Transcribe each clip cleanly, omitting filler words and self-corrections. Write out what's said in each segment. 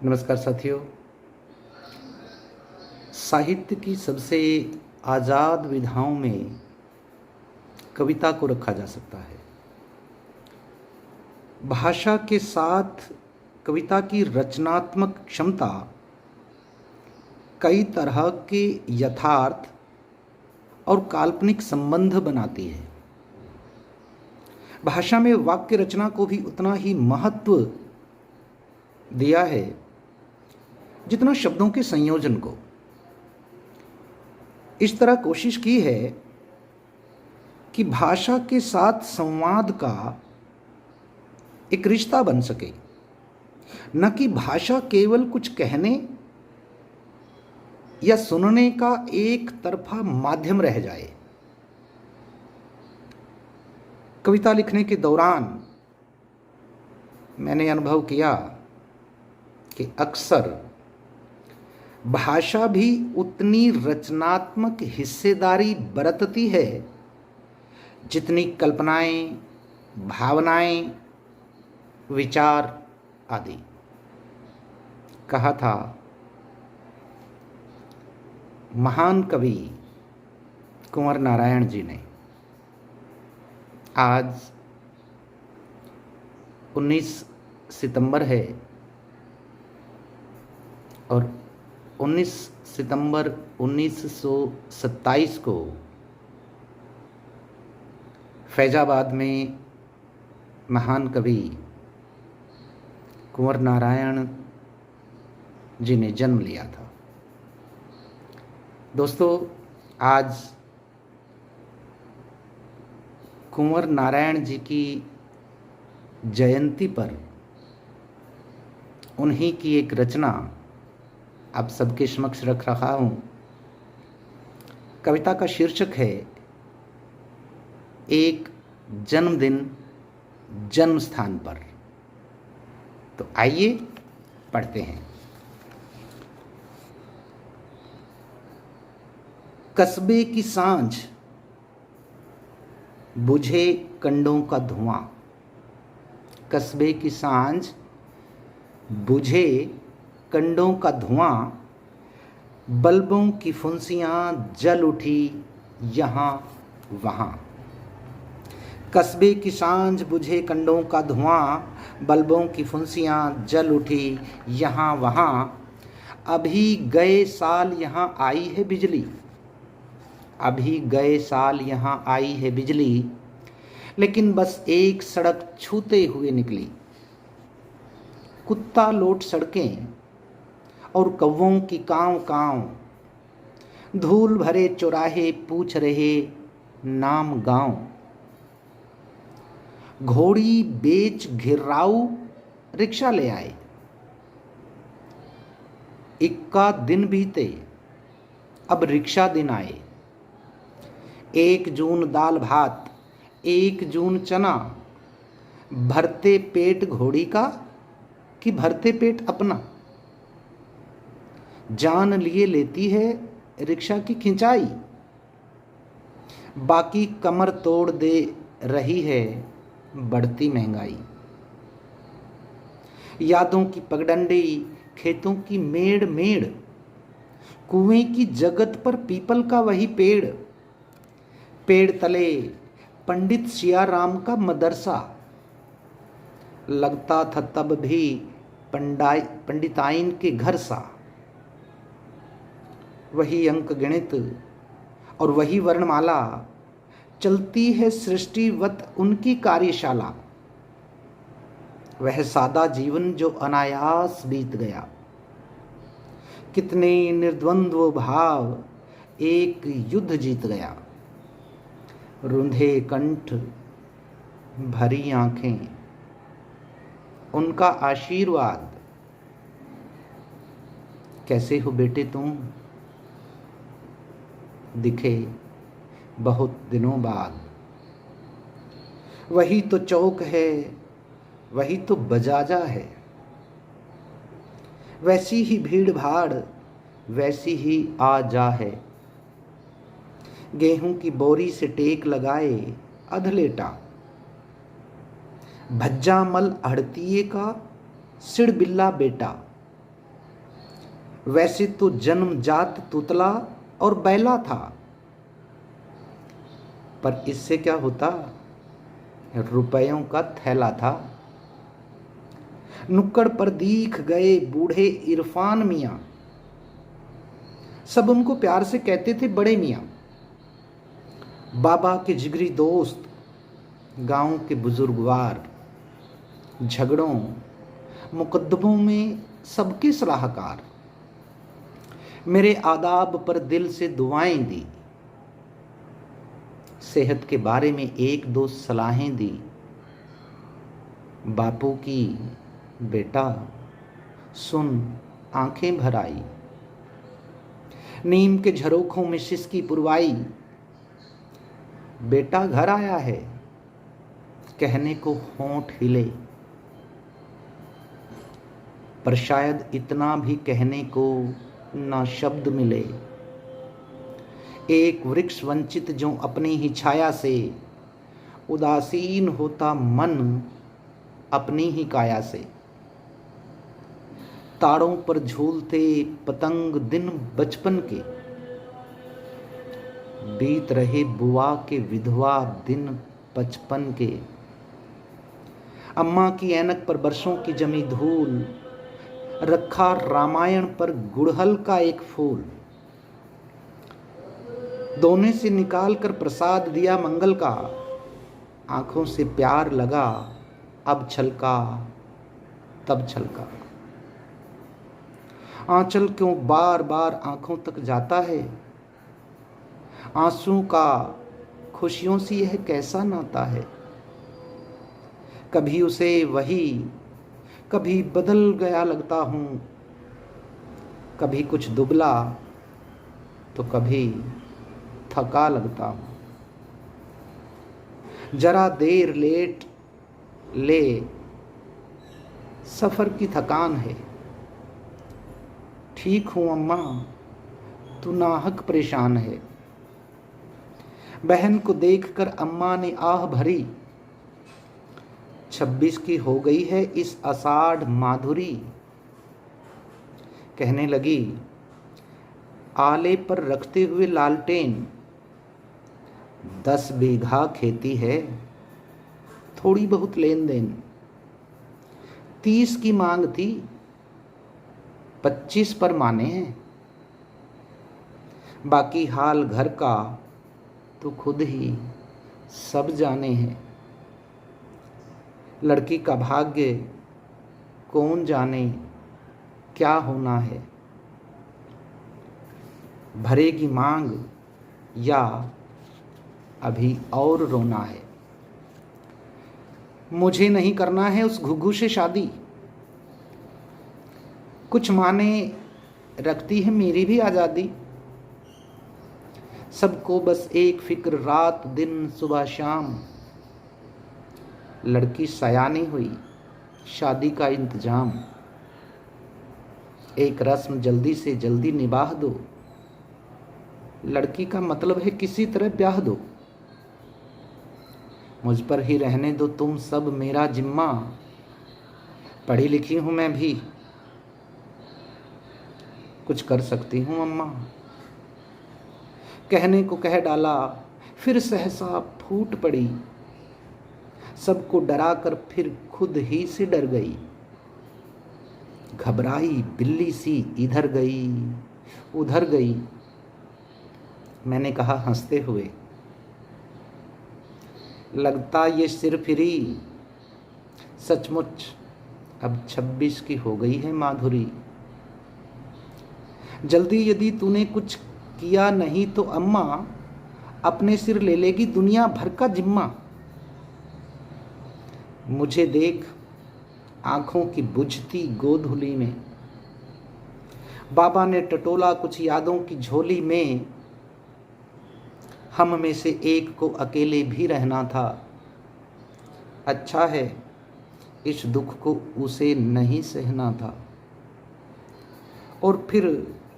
नमस्कार साथियों। साहित्य की सबसे आज़ाद विधाओं में कविता को रखा जा सकता है। भाषा के साथ कविता की रचनात्मक क्षमता कई तरह के यथार्थ और काल्पनिक संबंध बनाती है। भाषा में वाक्य रचना को भी उतना ही महत्व दिया है जितना शब्दों के संयोजन को। इस तरह कोशिश की है कि भाषा के साथ संवाद का एक रिश्ता बन सके, न कि भाषा केवल कुछ कहने या सुनने का एक तरफा माध्यम रह जाए। कविता लिखने के दौरान मैंने अनुभव किया कि अक्सर भाषा भी उतनी रचनात्मक हिस्सेदारी बरतती है जितनी कल्पनाएं, भावनाएं, विचार आदि। कहा था महान कवि कुंवर नारायण जी ने। आज 19 सितंबर है और 19 सितंबर 1927 को फैजाबाद में महान कवि कुंवर नारायण जी ने जन्म लिया था। दोस्तों, आज कुंवर नारायण जी की जयंती पर उन्हीं की एक रचना आप सबके समक्ष रख रहा हूँ। कविता का शीर्षक है एक जन्मदिन जन्म स्थान पर। तो आइए पढ़ते हैं। कस्बे की सांझ, बुझे कंडों का धुआं। कस्बे की सांझ, बुझे कंडों का धुआं, बल्बों की फुंसियाँ जल उठी यहाँ वहाँ। कस्बे की सांझ, बुझे कंडों का धुआं, बल्बों की फुंसियाँ जल उठी यहाँ वहाँ। अभी गए साल यहाँ आई है बिजली, अभी गए साल यहाँ आई है बिजली, लेकिन बस एक सड़क छूते हुए निकली। कुत्ता लौट सड़कें और कौवों की कांव कांव, धूल भरे चौराहे पूछ रहे नाम गांव। घोड़ी बेच घिर्राऊ रिक्शा ले आए, इक्का दिन बीते अब रिक्शा दिन आए। 1 जून दाल भात, 1 जून चना, भरते पेट घोड़ी का कि भरते पेट अपना। जान लिए लेती है रिक्शा की खिंचाई, बाकी कमर तोड़ दे रही है बढ़ती महंगाई। यादों की पगडंडी, खेतों की मेड़ मेड़, कुएं की जगत पर पीपल का वही पेड़। पेड़ तले पंडित सिया राम का मदरसा, लगता था तब भी पंडिताइन के घर सा। वही अंक गणित और वही वर्णमाला, चलती है सृष्टिवत उनकी कार्यशाला। वह सादा जीवन जो अनायास बीत गया, कितने निर्द्वंद्व भाव एक युद्ध जीत गया। रुंधे कंठ, भरी आंखें, उनका आशीर्वाद। कैसे हो बेटे तुम, दिखे बहुत दिनों बाद। वही तो चौक है, वही तो बजाजा है, वैसी ही भीड़ भाड़, वैसी ही आ जा है। गेहूं की बोरी से टेक लगाए अधलेटा, भज्जा मल हड़तीये का सिड़ बिल्ला बेटा। वैसे तो जन्मजात तुतला और बैला था, पर इससे क्या होता, रुपयों का थैला था। नुक्कड़ पर दीख गए बूढ़े इरफान मियां, सब उनको प्यार से कहते थे बड़े मियां। बाबा के जिगरी दोस्त, गांव के बुजुर्गवार, झगड़ों मुकद्दमों में सबके सलाहकार। मेरे आदाब पर दिल से दुआएं दी, सेहत के बारे में एक दो सलाहें दी। बापू की बेटा सुन आंखें भर आई, नीम के झरोखों में सिसकी पुरवाई। बेटा घर आया है, कहने को होंठ हिले, पर शायद इतना भी कहने को ना शब्द मिले। एक वृक्ष वंचित जो अपनी ही छाया से उदासीन होता मन अपनी ही काया से। तारों पर झूलते पतंग दिन बचपन के, बीत रहे बुआ के विधवा दिन 55 के। अम्मा की ऐनक पर बरसों की जमी धूल, रखा रामायण पर गुड़हल का एक फूल। दोने से निकाल कर प्रसाद दिया मंगल का, आंखों से प्यार लगा अब छलका तब छलका। आंचल क्यों बार बार आंखों तक जाता है, आंसू का खुशियों से यह कैसा नाता है। कभी उसे वही कभी बदल गया लगता हूं, कभी कुछ दुबला तो कभी थका लगता हूं। जरा देर लेट ले, सफर की थकान है। ठीक हूं अम्मा, तू नाहक परेशान है। बहन को देखकर अम्मा ने आह भरी, 26 की हो गई है इस आषाढ़ माधुरी। कहने लगी, आले पर रखते हुए लालटेन, 10 बीघा खेती है, थोड़ी बहुत लेन देन। 30 की मांग थी, 25 पर माने हैं। बाकी हाल घर का तो खुद ही सब जाने हैं। लड़की का भाग्य कौन जाने क्या होना है, भरेगी मांग या अभी और रोना है। मुझे नहीं करना है उस घुघू से शादी, कुछ माने रखती है मेरी भी आज़ादी। सबको बस एक फिक्र रात दिन सुबह शाम, लड़की सयानी हुई शादी का इंतजाम। एक रस्म जल्दी से जल्दी निभाह दो, लड़की का मतलब है किसी तरह ब्याह दो। मुझ पर ही रहने दो तुम सब मेरा जिम्मा, पढ़ी लिखी हूं मैं भी, कुछ कर सकती हूं अम्मा। कहने को कह डाला, फिर सहसा फूट पड़ी। सबको डरा कर फिर खुद ही से डर गई। घबराई बिल्ली सी इधर गई उधर गई। मैंने कहा हंसते हुए, लगता ये सिर फिरी, सचमुच अब 26 की हो गई है माधुरी। जल्दी यदि तूने कुछ किया नहीं तो अम्मा अपने सिर ले लेगी दुनिया भर का जिम्मा। मुझे देख आंखों की बुझती गोधुली में, बाबा ने टटोला कुछ यादों की झोली में। हम में से एक को अकेले भी रहना था, अच्छा है इस दुख को उसे नहीं सहना था। और फिर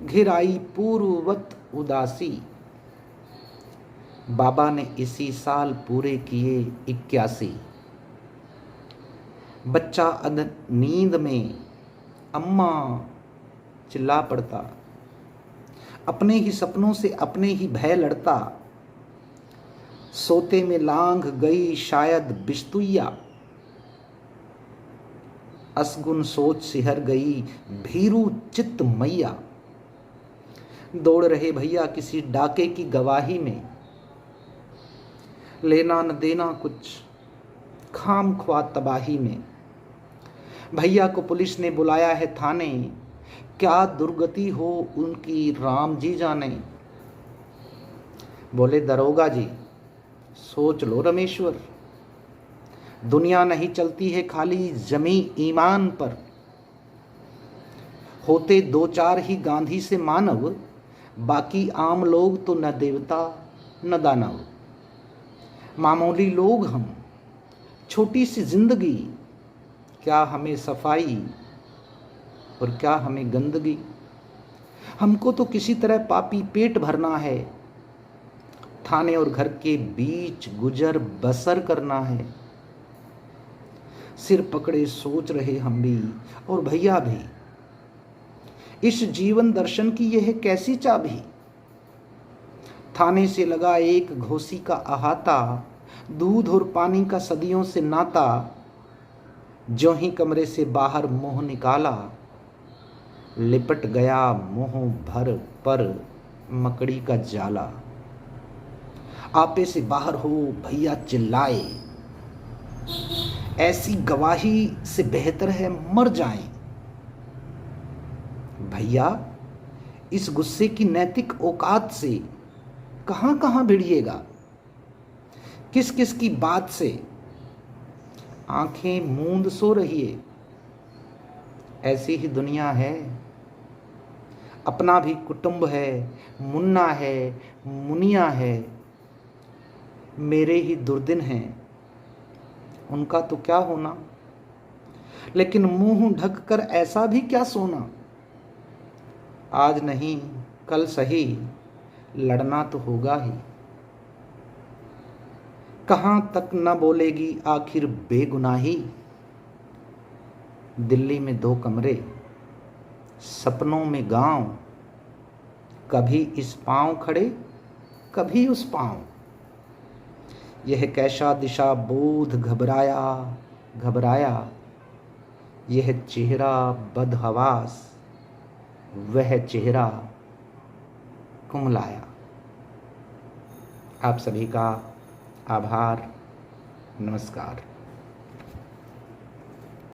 घिर आई पूर्ववत उदासी, बाबा ने इसी साल पूरे किए 81। बच्चा नींद में, अम्मा चिल्ला पड़ता, अपने ही सपनों से अपने ही भय लड़ता। सोते में लांघ गई शायद बिस्तुइया, असगुन सोच सिहर गई भीरू चित्त मैया। दौड़ रहे भैया किसी डाके की गवाही में, लेना न देना कुछ खाम ख्वा तबाही में। भैया को पुलिस ने बुलाया है थाने, क्या दुर्गति हो उनकी राम जी जाने। बोले दरोगा जी सोच लो रमेश्वर, दुनिया नहीं चलती है खाली जमी ईमान पर। होते दो चार ही गांधी से मानव, बाकी आम लोग तो न देवता न दानव। मामूली लोग हम, छोटी सी जिंदगी, क्या हमें सफाई और क्या हमें गंदगी। हमको तो किसी तरह पापी पेट भरना है, थाने और घर के बीच गुजर बसर करना है। सिर पकड़े सोच रहे हम भी और भैया भी, इस जीवन दर्शन की यह कैसी चाबी। थाने से लगा एक घोसी का अहाता, दूध और पानी का सदियों से नाता। जो ही कमरे से बाहर मुंह निकाला, लिपट गया मुंह भर पर मकड़ी का जाला। आपे से बाहर हो भैया चिल्लाए, ऐसी गवाही से बेहतर है मर जाएं। भैया इस गुस्से की नैतिक औकात से कहां कहां भिड़िएगा, किस किस की बात से आंखें मूंद सो रहिए। ऐसी ही दुनिया है, अपना भी कुटुंब है, मुन्ना है, मुनिया है। मेरे ही दुर्दिन हैं, उनका तो क्या होना। लेकिन मुंह ढककर ऐसा भी क्या सोना। आज नहीं कल सही, लड़ना तो होगा ही। कहां तक न बोलेगी आखिर बेगुनाही। दिल्ली में 2 कमरे, सपनों में गांव, कभी इस पांव खड़े कभी उस पांव। यह कैसा दिशा बोध घबराया घबराया, यह चेहरा बदहवास वह चेहरा कुमलाया। आप सभी का आभार, नमस्कार।